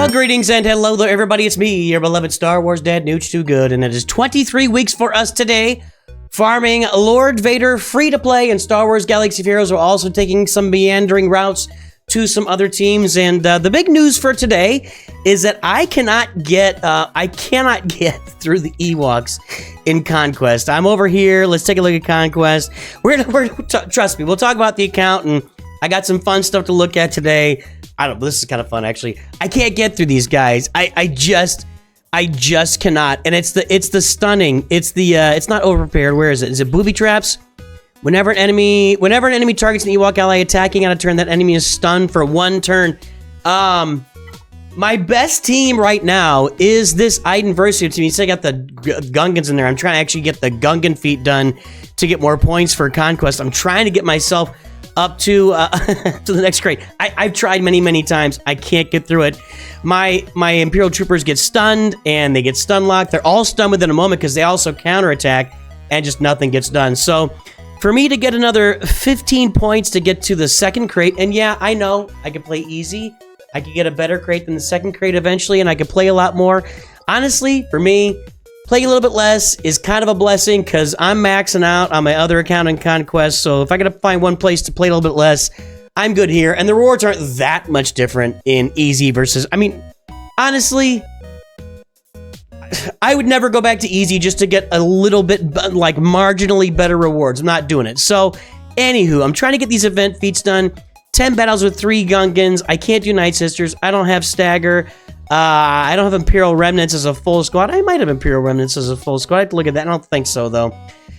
Well, greetings and hello there, everybody. It's me, your beloved Star Wars dad, Nooch Too Good, and it is 23 weeks for us today, farming Lord Vader free-to-play, and Star Wars Galaxy of Heroes are also taking some meandering routes to some other teams. And the big news for today is that I cannot get through the Ewoks in Conquest. I'm over here. Let's take a look at Conquest. Trust me, we'll talk about the account, and I got some fun stuff to look at today. I don't know, this is kind of fun, actually. I can't get through these guys. I just cannot. And it's the stunning. It's not overprepared. Where is it? Is it booby traps? Whenever an enemy targets an Ewok ally attacking on a turn, that enemy is stunned for one turn. My best team right now is this Iden Versio team. You see I got the Gungans in there. I'm trying to actually get the Gungan feat done to get more points for Conquest. I'm trying to get myself up to to the next crate. I've tried many times. I can't get through it. My Imperial Troopers get stunned, and they get stun locked. They're all stunned within a moment because they also counterattack, and just nothing gets done. So for me to get another 15 points to get to the second crate, and yeah, I know I could play easy. I could get a better crate than the second crate eventually, and I could play a lot more. Honestly, for me, playing a little bit less is kind of a blessing because I'm maxing out on my other account in Conquest. So if I gotta find one place to play a little bit less, I'm good here. And the rewards aren't that much different in easy versus, I mean, honestly, I would never go back to easy just to get a little bit, like, marginally better rewards. I'm not doing it. So, anywho, I'm trying to get these event feats done. 10 battles with 3 Gungans. I can't do Night Sisters. I don't have Stagger. I don't have Imperial Remnants as a full squad. I might have Imperial Remnants as a full squad. I have to look at that. I don't think so, though.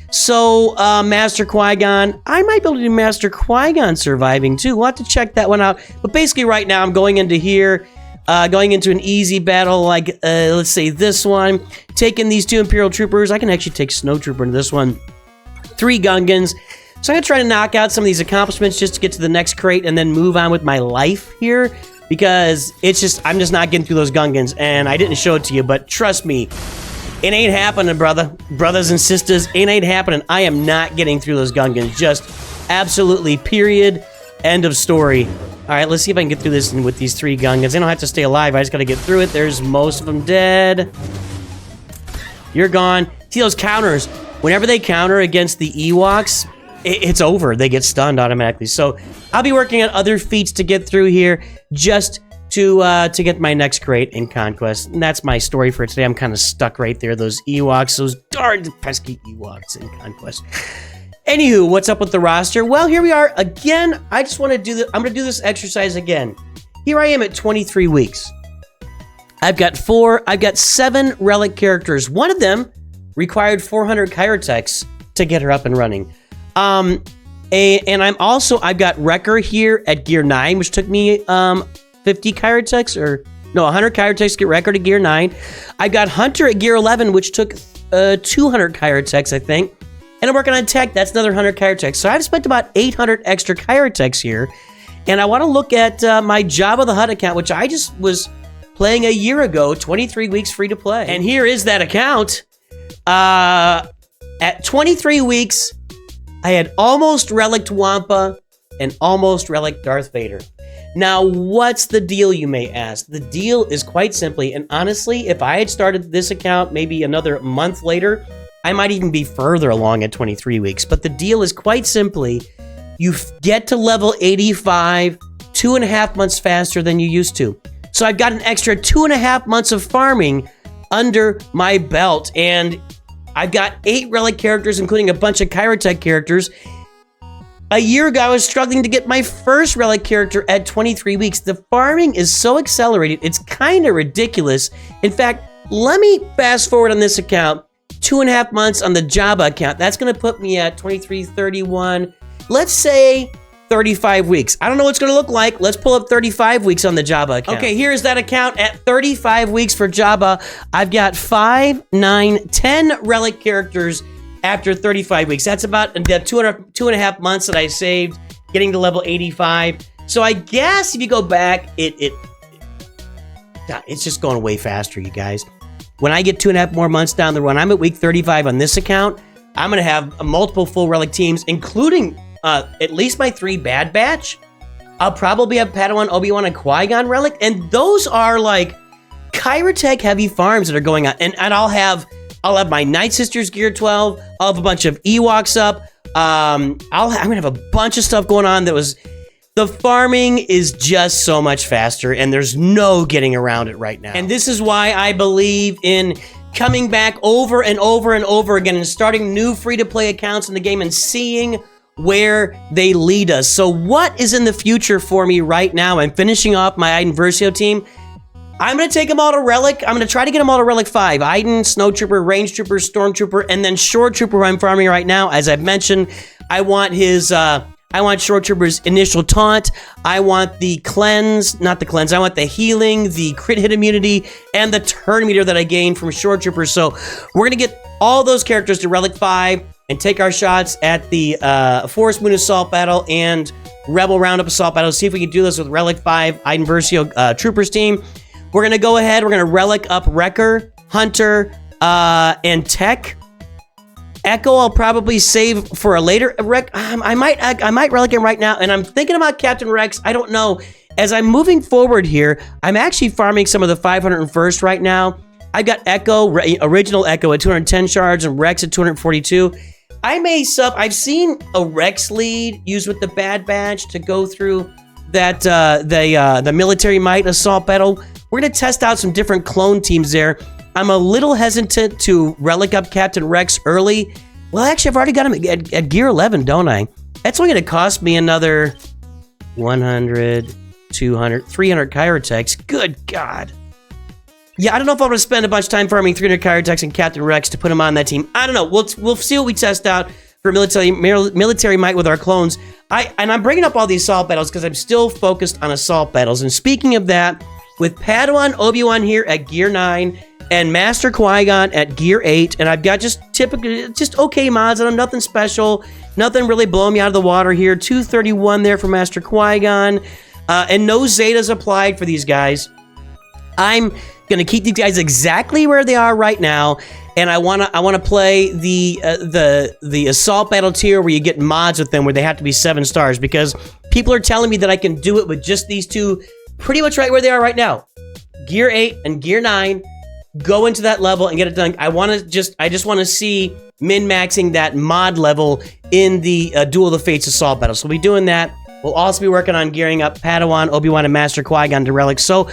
So, Master Qui-Gon. I might be able to do Master Qui-Gon surviving, too. We'll have to check that one out. But basically, right now, I'm going into here, going into an easy battle, like, let's say this one. Taking these 2 Imperial Troopers. I can actually take Snow Trooper into this one. 3 Gungans. So I'm going to try to knock out some of these accomplishments just to get to the next crate and then move on with my life here. Because I'm just not getting through those Gungans, and I didn't show it to you, but trust me, it ain't happening, brothers and sisters, it ain't happening. I am not getting through those Gungans, just absolutely, period, end of story. All right, let's see if I can get through this with these 3 Gungans. They don't have to stay alive, I just gotta get through it. There's most of them dead. You're gone. See those counters? Whenever they counter against the Ewoks, it's over. They get stunned automatically. So I'll be working on other feats to get through here just to get my next crate in Conquest. And that's my story for today. I'm kind of stuck right there. Those Ewoks, those darn pesky Ewoks in Conquest. Anywho, what's up with the roster? Well, here we are again. I just want to do I'm going to do this exercise again. Here I am at 23 weeks. I've got 7 relic characters. One of them required 400 Chirotechs to get her up and running. And I've got Wrecker here at Gear 9, which took me 50 Chirotechs, or no, 100 Chirotechs to get Wrecker to Gear 9. I've got Hunter at Gear 11, which took 200 Chirotechs, I think. And I'm working on Tech, that's another 100 Chirotechs. So I've spent about 800 extra Chirotechs here. And I want to look at my Jabba the Hutt account, which I just was playing a year ago, 23 weeks free to play. And here is that account. At 23 weeks, I had almost relicked Wampa and almost relicked Darth Vader. Now, what's the deal, you may ask? The deal is quite simply, and honestly, if I had started this account maybe another month later, I might even be further along at 23 weeks. But the deal is quite simply, you get to level 85 2.5 months faster than you used to. So I've got an extra 2.5 months of farming under my belt, and I've got 8 relic characters, including a bunch of Chirotech characters. A year ago, I was struggling to get my first relic character at 23 weeks. The farming is so accelerated, it's kind of ridiculous. In fact, let me fast forward on this account, 2.5 months on the Jabba account. That's going to put me at 23, 31, let's say 35 weeks. I don't know what it's going to look like. Let's pull up 35 weeks on the Jabba account. Okay, here's that account at 35 weeks for Jabba. I've got 5, 9, 10 relic characters after 35 weeks. That's about the 2.5 months that I saved getting to level 85. So I guess if you go back, it's just going way faster, you guys. When I get 2.5 more months down the run, I'm at week 35 on this account. I'm going to have multiple full relic teams, including at least my 3 Bad Batch. I'll probably have Padawan, Obi-Wan, and Qui-Gon Relic, and those are like Kyrotech heavy farms that are going on. And I'll have my Night Sisters Gear 12. I'll have a bunch of Ewoks up. I'm gonna have a bunch of stuff going on. The farming is just so much faster, and there's no getting around it right now. And this is why I believe in coming back over and over and over again and starting new free-to-play accounts in the game and seeing where they lead us. So what is in the future for me right now? I'm finishing off my Iden Versio team. I'm going to take them all to Relic. I'm going to try to get them all to Relic 5. Iden, Snowtrooper, Range Trooper, Stormtrooper, and then Shore Trooper who I'm farming right now. As I've mentioned, I want Shore Trooper's initial taunt. I want the cleanse, not the cleanse. I want the healing, the crit hit immunity, and the turn meter that I gained from Shore Trooper. So we're going to get all those characters to Relic 5 and take our shots at the Forest Moon Assault Battle and Rebel Roundup Assault Battle. See if we can do this with Relic 5, Iden Versio Troopers team. We're going to go ahead. We're going to Relic up Wrecker, Hunter, and Tech. Echo, I'll probably save for a later rec. I might Relic him right now, and I'm thinking about Captain Rex. I don't know. As I'm moving forward here, I'm actually farming some of the 501st right now. I've got Echo, original Echo at 210 shards, and Rex at 242. I may sub. I've seen a Rex lead used with the Bad Batch to go through that the Military Might Assault Battle. We're gonna test out some different clone teams there. I'm a little hesitant to Relic up Captain Rex early. Well, actually, I've already got him at Gear 11, don't I? That's only going to cost me another 100, 200, 300 Kyrotechs. Good God. Yeah, I don't know if I'm going to spend a bunch of time farming 300 Kyrotechs and Captain Rex to put him on that team. I don't know. We'll see what we test out for military might with our clones. I'm bringing up all these assault battles because I'm still focused on assault battles. And speaking of that, with Padawan Obi-Wan here at Gear 9, and Master Qui-Gon at Gear 8, and I've got just okay mods on them, nothing special, nothing really blowing me out of the water here. 231 there for Master Qui-Gon, and no Zetas applied for these guys. I'm gonna keep these guys exactly where they are right now, and I wanna play the assault battle tier where you get mods with them where they have to be 7 stars, because people are telling me that I can do it with just these two, pretty much right where they are right now. Gear 8 and Gear 9. Go into that level and get it done. I just want to see min-maxing that mod level in the Duel of the Fates assault battle. So we'll be doing that. We'll also be working on gearing up Padawan, Obi-Wan, and Master Qui-Gon to relics. So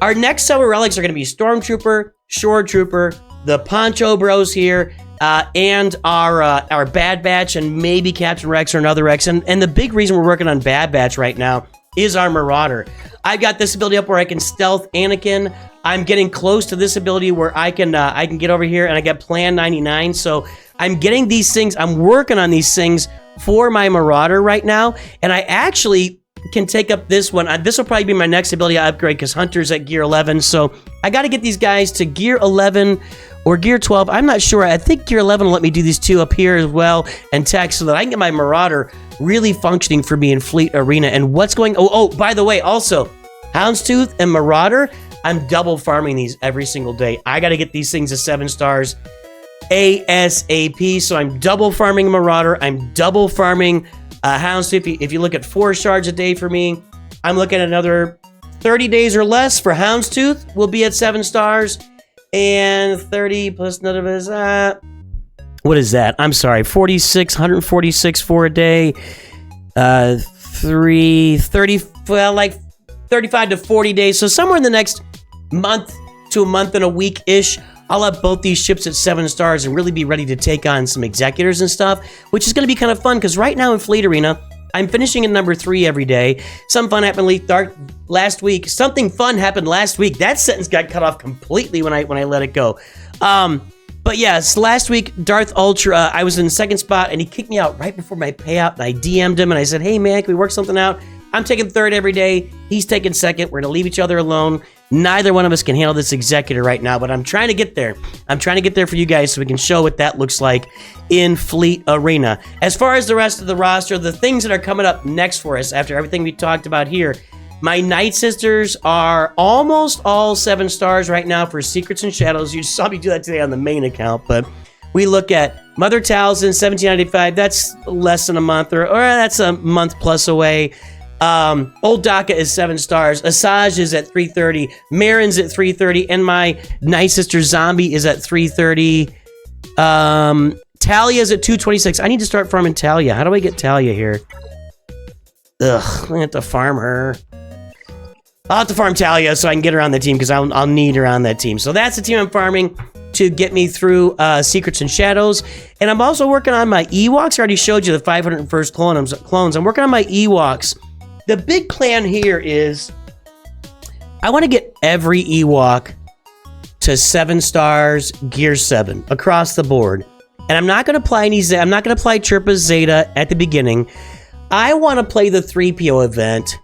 our next several relics are going to be Stormtrooper, Shore Trooper, the Poncho Bros here, and our Bad Batch, and maybe Captain Rex or another Rex. And the big reason we're working on Bad Batch right now is our Marauder. I've got this ability up where I can stealth Anakin. I'm getting close to this ability where I can get over here and I get Plan 99. So I'm getting these things. I'm working on these things for my Marauder right now. And I actually can take up this one. This will probably be my next ability I upgrade because Hunter's at Gear 11. So I got to get these guys to Gear 11 or Gear 12. I'm not sure. I think Gear 11 will let me do these two up here as well and tech so that I can get my Marauder really functioning for me in Fleet Arena. And what's going... Oh, by the way, also, Houndstooth and Marauder... I'm double farming these every single day. I got to get these things to 7 stars ASAP. So I'm double farming Marauder. I'm double farming Houndstooth. If you look at 4 shards a day for me, I'm looking at another 30 days or less for Houndstooth. We'll be at 7 stars. And 30 plus none of his... what is that? I'm sorry. 146 for a day. 30... Well, like 35 to 40 days. So somewhere in the next month to a month and a week-ish, I'll have both these ships at 7 stars and really be ready to take on some executors and stuff, which is going to be kind of fun because right now in Fleet Arena, I'm finishing in number 3 every day. Something fun happened last week. Something fun happened last week. That sentence got cut off completely when I let it go. But yes, last week, Darth Ultra, I was in 2nd spot and he kicked me out right before my payout, and I DM'd him and I said, hey man, can we work something out? I'm taking 3rd every day. He's taking 2nd. We're going to leave each other alone. Neither one of us can handle this executor right now, but I'm trying to get there. I'm trying to get there for you guys so we can show what that looks like in Fleet Arena. As far as the rest of the roster, the things that are coming up next for us after everything we talked about here, my Night Sisters are almost all 7 stars right now for Secrets and Shadows. You saw me do that today on the main account, but we look at Mother Talzin, 1795. That's less than a month, or that's a month plus away. Old Daka is 7 stars. Asajj is at 330. Marin's at 330. And my Night Sister Zombie is at 330. Talia's at 226. I need to start farming Talia. How do I get Talia here? Ugh, I have to farm her. I'll have to farm Talia so I can get her on the team because I'll need her on that team. So that's the team I'm farming to get me through Secrets and Shadows. And I'm also working on my Ewoks. I already showed you the 501st clones. I'm working on my Ewoks. The big plan here is I want to get every Ewok to 7 stars, Gear 7 across the board. And I'm not going to apply I'm not going to apply Chirpa's Zeta at the beginning. I want to play the 3PO event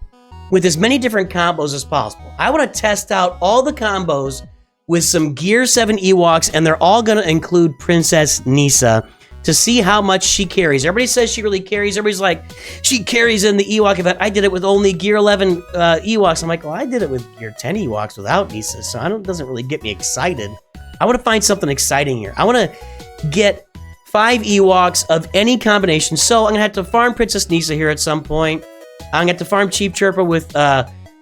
with as many different combos as possible. I want to test out all the combos with some Gear 7 Ewoks, and they're all going to include Princess Nisa to see how much she carries. Everybody says she really carries. Everybody's like, she carries in the Ewok event. I did it with only Gear 11 Ewoks. I'm like, well, I did it with Gear 10 Ewoks without Nisa, so it doesn't really get me excited. I want to find something exciting here. I want to get 5 Ewoks of any combination. So I'm going to have to farm Princess Nisa here at some point. I'm going to have to farm Chief Chirpa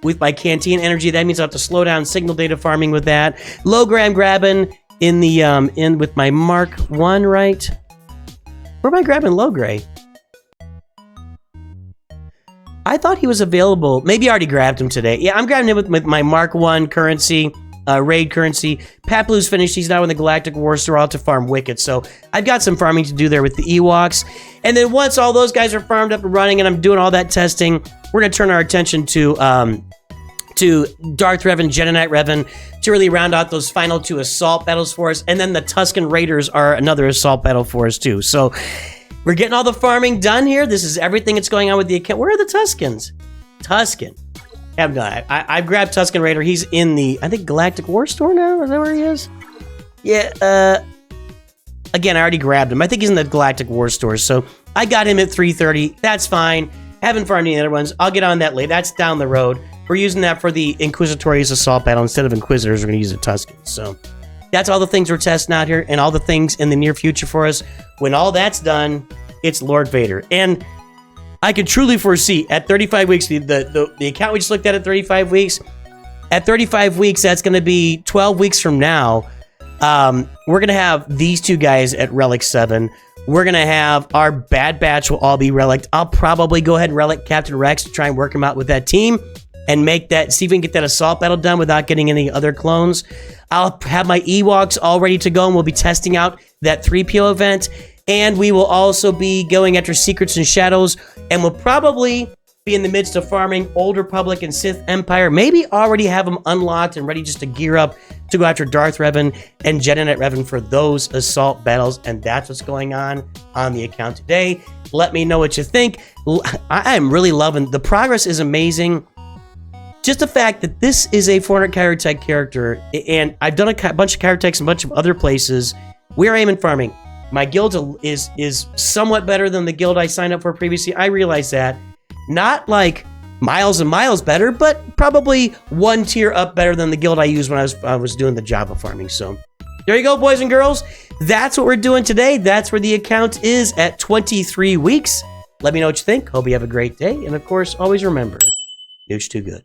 with my Canteen energy. That means I have to slow down signal data farming with that. Logram grabbing in the with my Mark 1, right? Where am I grabbing Logray? I thought he was available. Maybe I already grabbed him today. Yeah, I'm grabbing him with my Mark 1 currency. Raid currency. Pat Blue's finished. He's now in the Galactic War Store out to farm Wicket. So I've got some farming to do there with the Ewoks. And then once all those guys are farmed up and running and I'm doing all that testing, we're going to turn our attention to Darth Revan, Jedi Knight Revan to really round out those final 2 assault battles for us. And then the Tusken Raiders are another assault battle for us too. So we're getting all the farming done here. This is everything that's going on with the account. Where are the Tuskens? Tusken. I've grabbed Tusken Raider. He's in the, I think, Galactic War Store now? Is that where he is? Yeah, again, I already grabbed him. I think he's in the Galactic War Store, so I got him at 330. That's fine. Haven't farmed any other ones. I'll get on that later. That's down the road. We're using that for the Inquisitorious Assault Battle. Instead of Inquisitors, we're going to use the Tuskens. So that's all the things we're testing out here and all the things in the near future for us. When all that's done, it's Lord Vader. And I can truly foresee at 35 weeks, the account we just looked at 35 weeks, at 35 weeks, that's going to be 12 weeks from now. We're going to have these 2 guys at Relic 7. We're going to have our Bad Batch will all be Relic. I'll probably go ahead and Relic Captain Rex to try and work him out with that team and make that, see if we can get that assault battle done without getting any other clones. I'll have my Ewoks all ready to go and we'll be testing out that 3PO event. And we will also be going after Secrets and Shadows, and we'll probably be in the midst of farming Old Republic and Sith Empire. Maybe already have them unlocked and ready just to gear up to go after Darth Revan and Jedi Knight Revan for those assault battles. And that's what's going on the account today. Let me know what you think. I am really loving the progress. Is amazing. Just the fact that this is a 400 Kyrotech character, and I've done a bunch of Kyrotechs in a bunch of other places where I am in farming. My guild is somewhat better than the guild I signed up for previously. I realize that. Not like miles and miles better, but probably 1 tier up better than the guild I used when I was doing the Java farming. So there you go, boys and girls. That's what we're doing today. That's where the account is at 23 weeks. Let me know what you think. Hope you have a great day. And of course, always remember, Nooch too good.